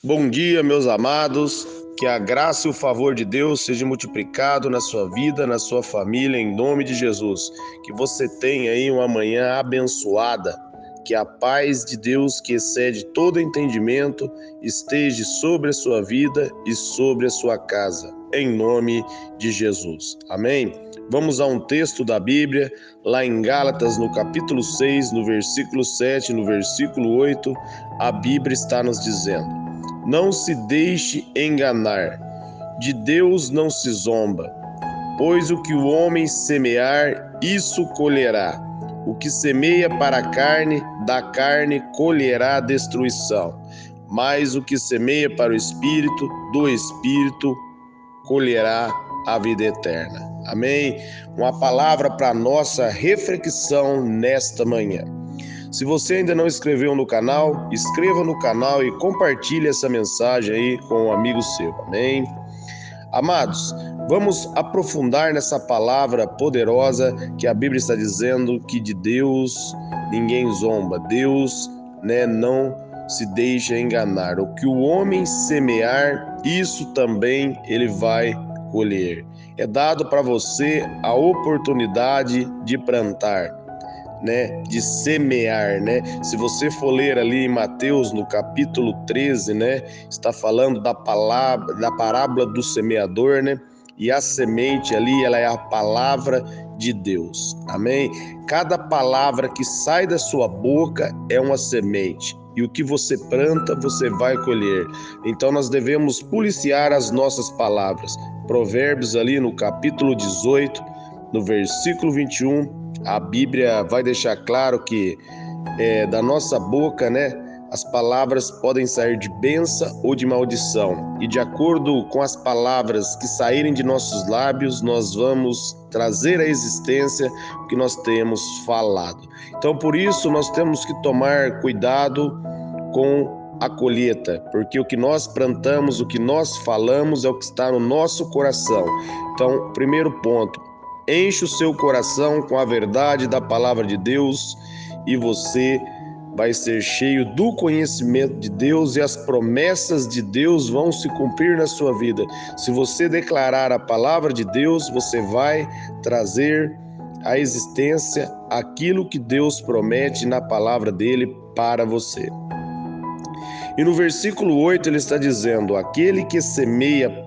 Bom dia, meus amados. Que a graça e o favor de Deus seja multiplicado na sua vida, na sua família, em nome de Jesus. Que você tenha aí uma manhã abençoada. Que a paz de Deus, que excede todo entendimento, esteja sobre a sua vida e sobre a sua casa, em nome de Jesus. Amém? Vamos a um texto da Bíblia, lá em Gálatas, no capítulo 6, no versículo 7, no versículo 8, a Bíblia está nos dizendo: não se deixe enganar, de Deus não se zomba, pois o que o homem semear, isso colherá. O que semeia para a carne, da carne colherá destruição, mas o que semeia para o Espírito, do Espírito colherá a vida eterna. Amém? Uma palavra para nossa reflexão nesta manhã. Se você ainda não inscreveu no canal, inscreva no canal e compartilhe essa mensagem aí com um amigo seu, amém? Amados, vamos aprofundar nessa palavra poderosa que a Bíblia está dizendo que de Deus ninguém zomba, Deus, não se deixa enganar. O que o homem semear, isso também ele vai colher. É dado para você a oportunidade de plantar, de semear, Se você for ler ali em Mateus, no capítulo 13, está falando da parábola do semeador, E a semente ali, ela é a palavra de Deus. Amém? Cada palavra que sai da sua boca é uma semente. E o que você planta, você vai colher. Então nós devemos policiar as nossas palavras. Provérbios ali no capítulo 18, no versículo 21, a Bíblia vai deixar claro que da nossa boca, as palavras podem sair de bênção ou de maldição. E de acordo com as palavras que saírem de nossos lábios, nós vamos trazer à existência o que nós temos falado. Então, por isso, nós temos que tomar cuidado com a colheita, porque o que nós plantamos, o que nós falamos é o que está no nosso coração. Então, primeiro ponto: enche o seu coração com a verdade da palavra de Deus e você vai ser cheio do conhecimento de Deus e as promessas de Deus vão se cumprir na sua vida. Se você declarar a palavra de Deus, você vai trazer à existência aquilo que Deus promete na palavra dele para você. E no versículo 8 ele está dizendo: aquele que semeia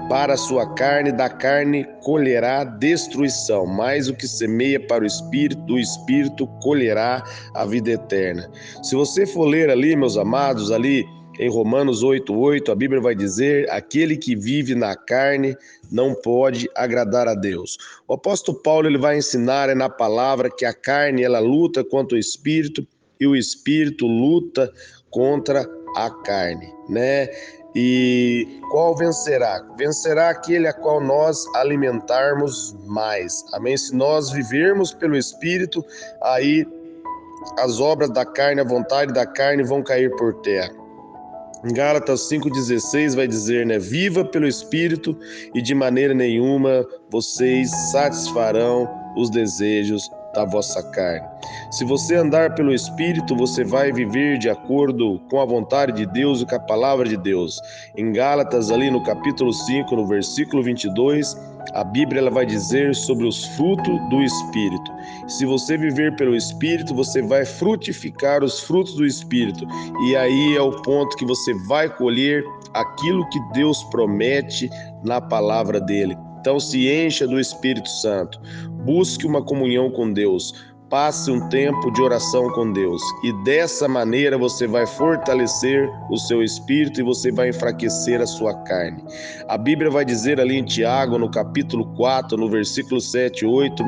para a sua carne, da carne colherá destruição, mas o que semeia para o Espírito, do Espírito colherá a vida eterna. Se você for ler ali, meus amados, ali em Romanos 8:8, a Bíblia vai dizer: aquele que vive na carne não pode agradar a Deus. O apóstolo Paulo ele vai ensinar na palavra que a carne ela luta contra o Espírito e o Espírito luta contra a carne, E qual vencerá? Vencerá aquele a qual nós alimentarmos mais. Amém? Se nós vivermos pelo Espírito, aí as obras da carne, a vontade da carne vão cair por terra. Em Gálatas 5,16 vai dizer, viva pelo Espírito e de maneira nenhuma vocês satisfarão os desejos da vossa carne. Se você andar pelo Espírito, você vai viver de acordo com a vontade de Deus e com a palavra de Deus. Em Gálatas, ali no capítulo 5, no versículo 22, a Bíblia ela vai dizer sobre os frutos do Espírito. Se você viver pelo Espírito, você vai frutificar os frutos do Espírito. E aí é o ponto que você vai colher aquilo que Deus promete na palavra dele. Então se encha do Espírito Santo, busque uma comunhão com Deus, passe um tempo de oração com Deus e dessa maneira você vai fortalecer o seu espírito e você vai enfraquecer a sua carne. A Bíblia vai dizer ali em Tiago, no capítulo 4, no versículo 7 e 8,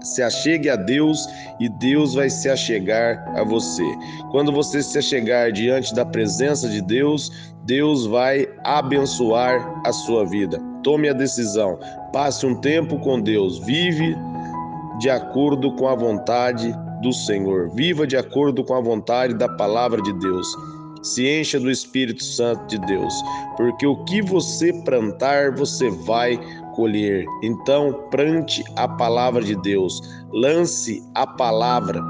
se achegue a Deus e Deus vai se achegar a você. Quando você se achegar diante da presença de Deus, Deus vai abençoar a sua vida. Tome a decisão, passe um tempo com Deus, vive de acordo com a vontade do Senhor, viva de acordo com a vontade da palavra de Deus. Se encha do Espírito Santo de Deus, porque o que você plantar, você vai colher. Então, plante a palavra de Deus, lance a palavra.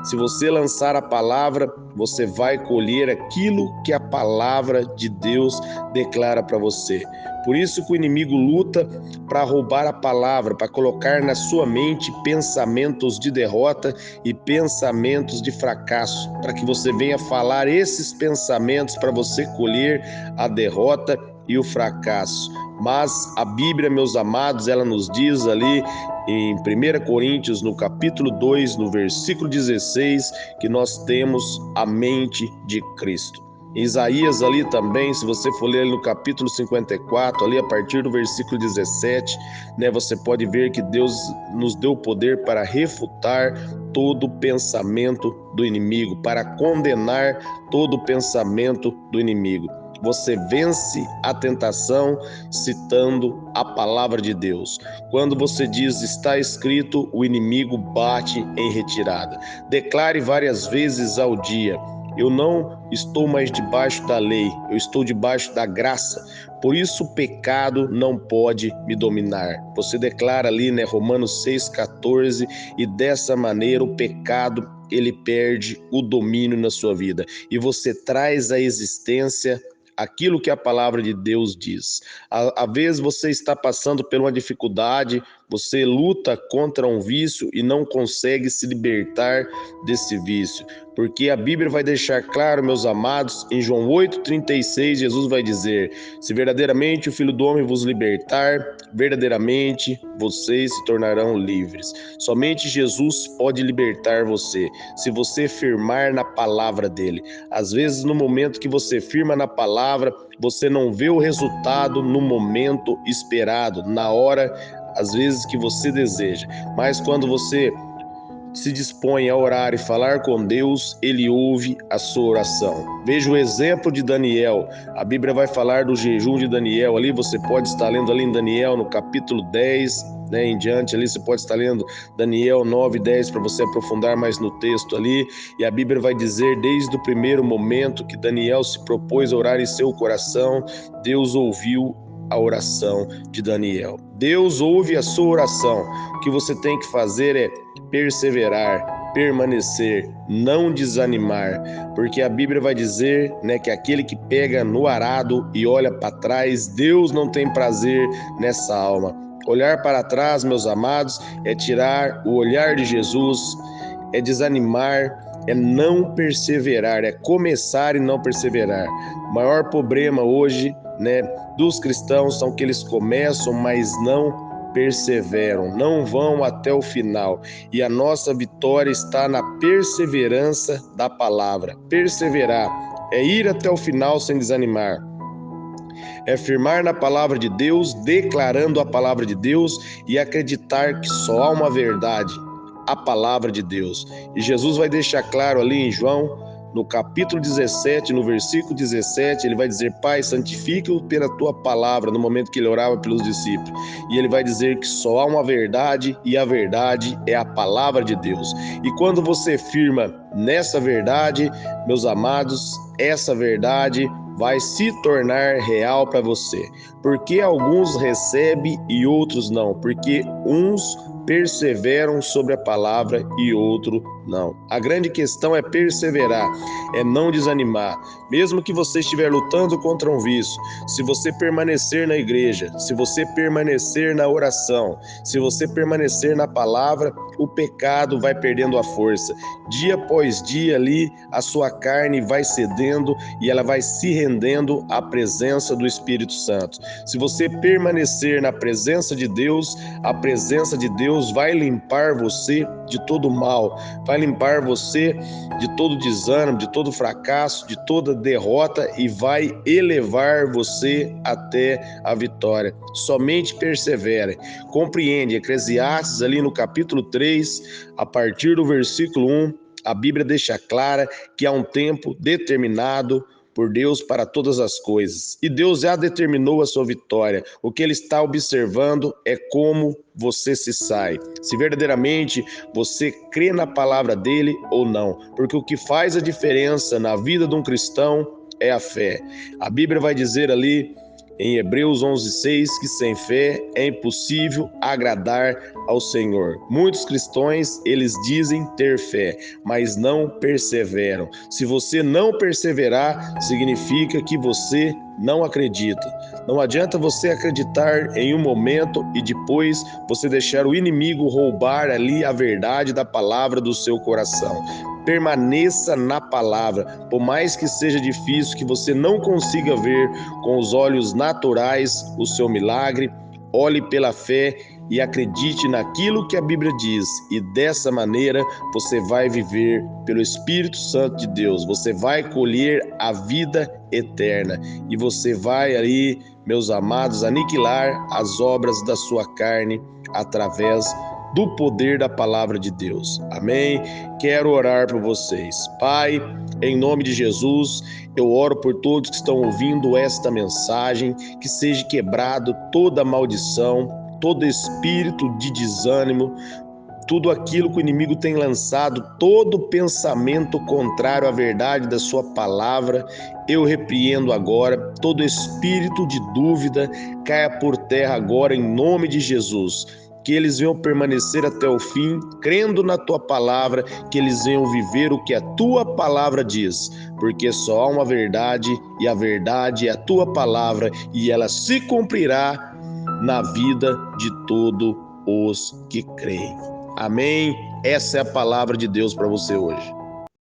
Se você lançar a palavra, você vai colher aquilo que a palavra de Deus declara para você. Por isso que o inimigo luta para roubar a palavra, para colocar na sua mente pensamentos de derrota e pensamentos de fracasso, para que você venha falar esses pensamentos para você colher a derrota e o fracasso. Mas a Bíblia, meus amados, ela nos diz ali em 1 Coríntios, no capítulo 2, no versículo 16, que nós temos a mente de Cristo. Em Isaías ali também, se você for ler no capítulo 54, ali a partir do versículo 17, você pode ver que Deus nos deu o poder para refutar todo pensamento do inimigo, para condenar todo pensamento do inimigo. Você vence a tentação citando a palavra de Deus. Quando você diz está escrito, o inimigo bate em retirada. Declare várias vezes ao dia: eu não estou mais debaixo da lei, eu estou debaixo da graça. Por isso o pecado não pode me dominar. Você declara ali, Romanos 6,14, e dessa maneira o pecado, ele perde o domínio na sua vida. E você traz à existência aquilo que a palavra de Deus diz. Às vezes você está passando por uma dificuldade, você luta contra um vício e não consegue se libertar desse vício. Porque a Bíblia vai deixar claro, meus amados, em João 8,36, Jesus vai dizer: se verdadeiramente o Filho do Homem vos libertar, verdadeiramente vocês se tornarão livres. Somente Jesus pode libertar você, se você firmar na palavra dele. Às vezes, no momento que você firma na palavra, você não vê o resultado no momento esperado, na hora, às vezes, que você deseja. Mas quando você se dispõe a orar e falar com Deus, ele ouve a sua oração. Veja o exemplo de Daniel. A Bíblia vai falar do jejum de Daniel ali, você pode estar lendo ali em Daniel no capítulo 10, em diante ali, você pode estar lendo Daniel 9 e 10 para você aprofundar mais no texto ali, e a Bíblia vai dizer desde o primeiro momento que Daniel se propôs a orar em seu coração, Deus ouviu a oração de Daniel. Deus ouve a sua oração. O que você tem que fazer é perseverar, permanecer, não desanimar, porque a Bíblia vai dizer, que aquele que pega no arado e olha para trás, Deus não tem prazer nessa alma. Olhar para trás, meus amados, é tirar o olhar de Jesus, é desanimar, é não perseverar, é começar e não perseverar. O maior problema hoje, dos cristãos são que eles começam, mas não perseveram, não vão até o final. E a nossa vitória está na perseverança da palavra. Perseverar é ir até o final sem desanimar. É firmar na palavra de Deus, declarando a palavra de Deus e acreditar que só há uma verdade, a palavra de Deus. E Jesus vai deixar claro ali em João, no capítulo 17, no versículo 17, ele vai dizer: Pai, santifica-o pela tua palavra, no momento que ele orava pelos discípulos. E ele vai dizer que só há uma verdade e a verdade é a palavra de Deus. E quando você firma nessa verdade, meus amados, essa verdade vai se tornar real para você. Porque alguns recebem e outros não. Porque uns perseveram sobre a palavra e outro não. A grande questão é perseverar, é não desanimar. Mesmo que você estiver lutando contra um vício, se você permanecer na igreja, se você permanecer na oração, se você permanecer na palavra, o pecado vai perdendo a força. Dia após dia ali, a sua carne vai cedendo e ela vai se rendendo à presença do Espírito Santo. Se você permanecer na presença de Deus, a presença de Deus vai limpar você de todo mal, vai limpar você de todo desânimo, de todo fracasso, de toda derrota e vai elevar você até a vitória. Somente persevere. Compreende, Eclesiastes ali no capítulo 3, a partir do versículo 1, a Bíblia deixa clara que há um tempo determinado por Deus para todas as coisas. E Deus já determinou a sua vitória. O que Ele está observando é como você se sai. Se verdadeiramente você crê na palavra dEle ou não. Porque o que faz a diferença na vida de um cristão é a fé. A Bíblia vai dizer ali em Hebreus 11:6, que sem fé é impossível agradar ao Senhor. Muitos cristãos, eles dizem ter fé, mas não perseveram. Se você não perseverar, significa que você não acredita. Não adianta você acreditar em um momento e depois você deixar o inimigo roubar ali a verdade da palavra do seu coração. Permaneça na palavra, por mais que seja difícil, que você não consiga ver com os olhos naturais o seu milagre, olhe pela fé e acredite naquilo que a Bíblia diz, e dessa maneira você vai viver pelo Espírito Santo de Deus, você vai colher a vida eterna e você vai aí, meus amados, aniquilar as obras da sua carne através do poder da palavra de Deus. Amém? Quero orar por vocês. Pai, em nome de Jesus, eu oro por todos que estão ouvindo esta mensagem, que seja quebrado toda maldição, todo espírito de desânimo, tudo aquilo que o inimigo tem lançado, todo pensamento contrário à verdade da sua palavra, eu repreendo agora. Todo espírito de dúvida caia por terra agora em nome de Jesus. Que eles venham permanecer até o fim, crendo na tua palavra, que eles venham viver o que a tua palavra diz, porque só há uma verdade, e a verdade é a tua palavra, e ela se cumprirá na vida de todos os que creem. Amém? Essa é a palavra de Deus para você hoje.